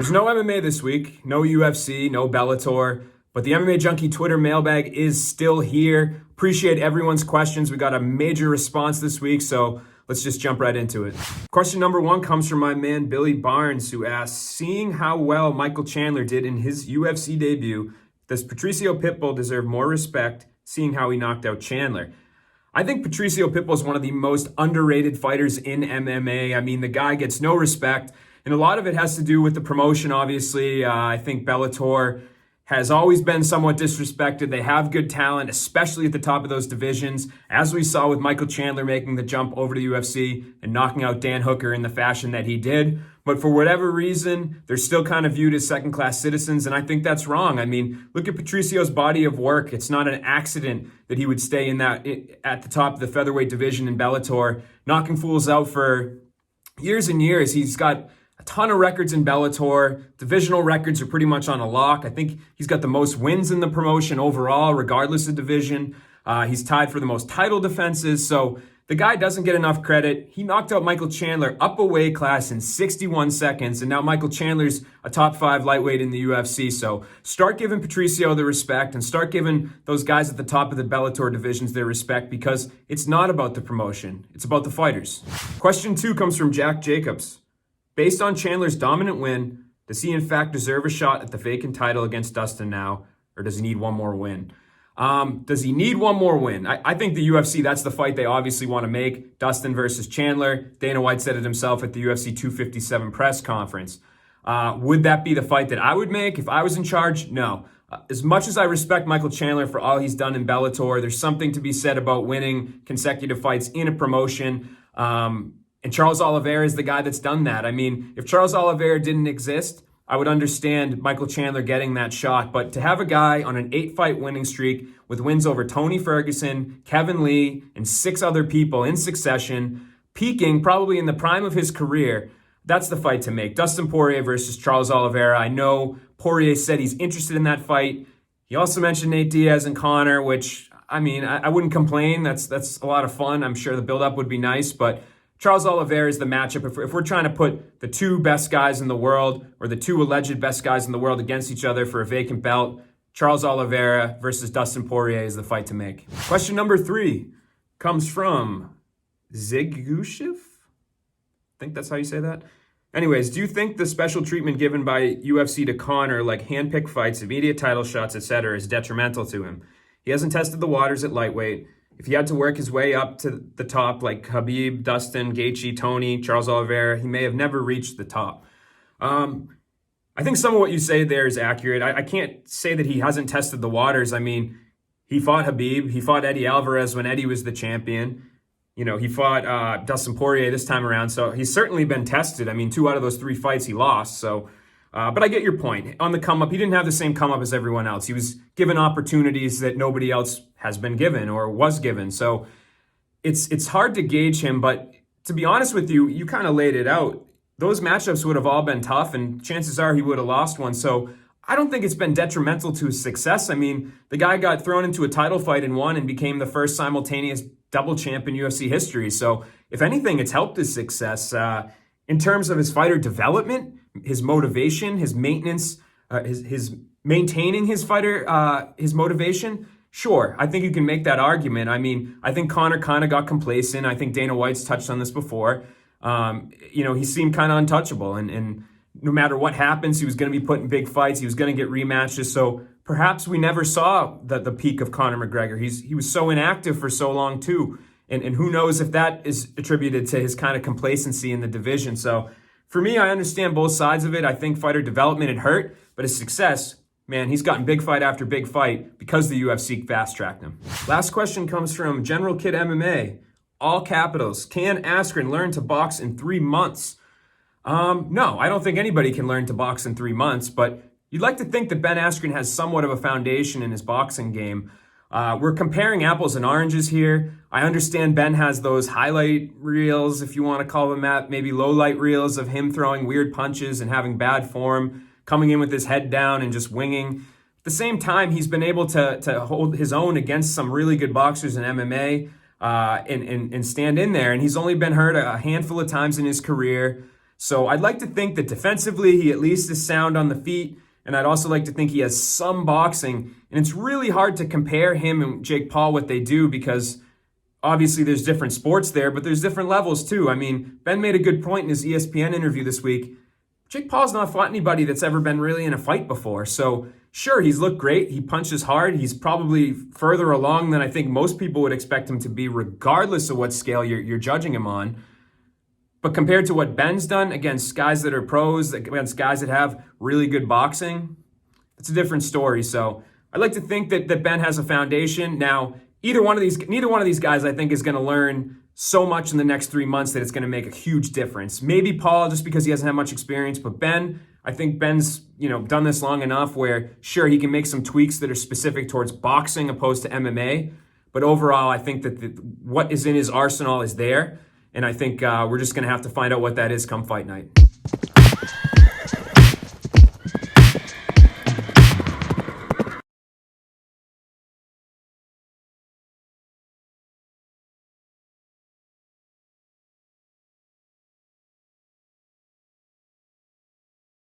There's no MMA this week, no UFC, no Bellator, but the MMA Junkie Twitter mailbag is still here. Appreciate everyone's questions. We got a major response this week, so let's just jump right into it. Question number one comes from my man Billy Barnes, who asks, seeing how well Michael Chandler did in his UFC debut, does Patricio Pitbull deserve more respect, seeing how he knocked out Chandler? I think Patricio Pitbull is one of the most underrated fighters in MMA. I mean, the guy gets no respect, and a lot of it has to do with the promotion, obviously. I think Bellator has always been somewhat disrespected. They have good talent, especially at the top of those divisions, as we saw with Michael Chandler making the jump over to the UFC and knocking out Dan Hooker in the fashion that he did. But for whatever reason, they're still kind of viewed as second-class citizens, and I think that's wrong. I mean, look at Patricio's body of work. It's not an accident that he would stay at the top of the featherweight division in Bellator, knocking fools out for years and years. He's got a ton of records in Bellator. Divisional records are pretty much on a lock. I think he's got the most wins in the promotion overall, regardless of division. He's tied for the most title defenses. So the guy doesn't get enough credit. He knocked out Michael Chandler up a weight class in 61 seconds. And now Michael Chandler's a top 5 lightweight in the UFC. So start giving Patricio the respect and start giving those guys at the top of the Bellator divisions their respect, because it's not about the promotion. It's about the fighters. Question 2 comes from Jack Jacobs. Based on Chandler's dominant win, does he in fact deserve a shot at the vacant title against Dustin now, or does he need one more win? Does he need one more win? I think the UFC, that's the fight they obviously want to make. Dustin versus Chandler. Dana White said it himself at the UFC 257 press conference. Would that be the fight that I would make if I was in charge? No. As much as I respect Michael Chandler for all he's done in Bellator, there's something to be said about winning consecutive fights in a promotion. And Charles Oliveira is the guy that's done that. I mean, if Charles Oliveira didn't exist, I would understand Michael Chandler getting that shot. But to have a guy on an 8-fight winning streak with wins over Tony Ferguson, Kevin Lee, and 6 other people in succession, peaking probably in the prime of his career, that's the fight to make. Dustin Poirier versus Charles Oliveira. I know Poirier said he's interested in that fight. He also mentioned Nate Diaz and Conor, which, I mean, I wouldn't complain. That's a lot of fun. I'm sure the build-up would be nice, but Charles Oliveira is the matchup. If we're trying to put the 2 best guys in the world, or the 2 alleged best guys in the world, against each other for a vacant belt, Charles Oliveira versus Dustin Poirier is the fight to make. Question number 3 comes from Zigushev. I think that's how you say that. Anyways, do you think the special treatment given by UFC to Conor, like handpicked fights, immediate title shots, etc., is detrimental to him? He hasn't tested the waters at lightweight. If he had to work his way up to the top, like Khabib, Dustin, Gaethje, Tony, Charles Oliveira, he may have never reached the top. I think some of what you say there is accurate. I can't say that he hasn't tested the waters. I mean, he fought Khabib. He fought Eddie Alvarez when Eddie was the champion. You know, he fought Dustin Poirier this time around. So he's certainly been tested. I mean, 2 out of those 3 fights he lost. So, but I get your point. On the come up, he didn't have the same come up as everyone else. He was given opportunities that nobody else has been given or was given. So it's hard to gauge him, but to be honest with you, you kind of laid it out. Those matchups would have all been tough, and chances are he would have lost one. So I don't think it's been detrimental to his success. I mean, the guy got thrown into a title fight and won and became the first simultaneous double champ in UFC history. So if anything, it's helped his success. In terms of his fighter development, his motivation, his maintenance, his maintaining his fighter, his motivation, sure, I think you can make that argument. I mean, I think Conor kind of got complacent. I think Dana White's touched on this before. You know, he seemed kind of untouchable, and no matter what happens, he was going to be put in big fights. He was going to get rematches. So perhaps we never saw the peak of Conor McGregor. He was so inactive for so long too. And who knows if that is attributed to his kind of complacency in the division. So for me, I understand both sides of it. I think fighter development had hurt, but his success, man, he's gotten big fight after big fight because the UFC fast-tracked him. Last question comes from General Kid MMA. All capitals. Can Askren learn to box in 3 months? No, I don't think anybody can learn to box in 3 months, but you'd like to think that Ben Askren has somewhat of a foundation in his boxing game. We're comparing apples and oranges here. I understand Ben has those highlight reels, if you want to call them that, maybe low light reels of him throwing weird punches and having bad form, coming in with his head down and just winging. At the same time, he's been able to hold his own against some really good boxers in MMA and stand in there. And he's only been hurt a handful of times in his career. So I'd like to think that defensively, he at least is sound on the feet. And I'd also like to think he has some boxing. And it's really hard to compare him and Jake Paul, what they do, because obviously there's different sports there, but there's different levels too. I mean, Ben made a good point in his ESPN interview this week. Jake Paul's not fought anybody that's ever been really in a fight before. So sure, he's looked great. He punches hard. He's probably further along than I think most people would expect him to be, regardless of what scale you're judging him on. But compared to what Ben's done against guys that are pros, against guys that have really good boxing, it's a different story. So I'd like to think that Ben has a foundation. Now, neither one of these guys, I think, is going to learn so much in the next 3 months that it's going to make a huge difference. Maybe Paul, just because he hasn't had much experience, but Ben, I think Ben's done this long enough where, sure, he can make some tweaks that are specific towards boxing opposed to MMA. But overall, I think that what is in his arsenal is there. And I think we're just going to have to find out what that is come fight night.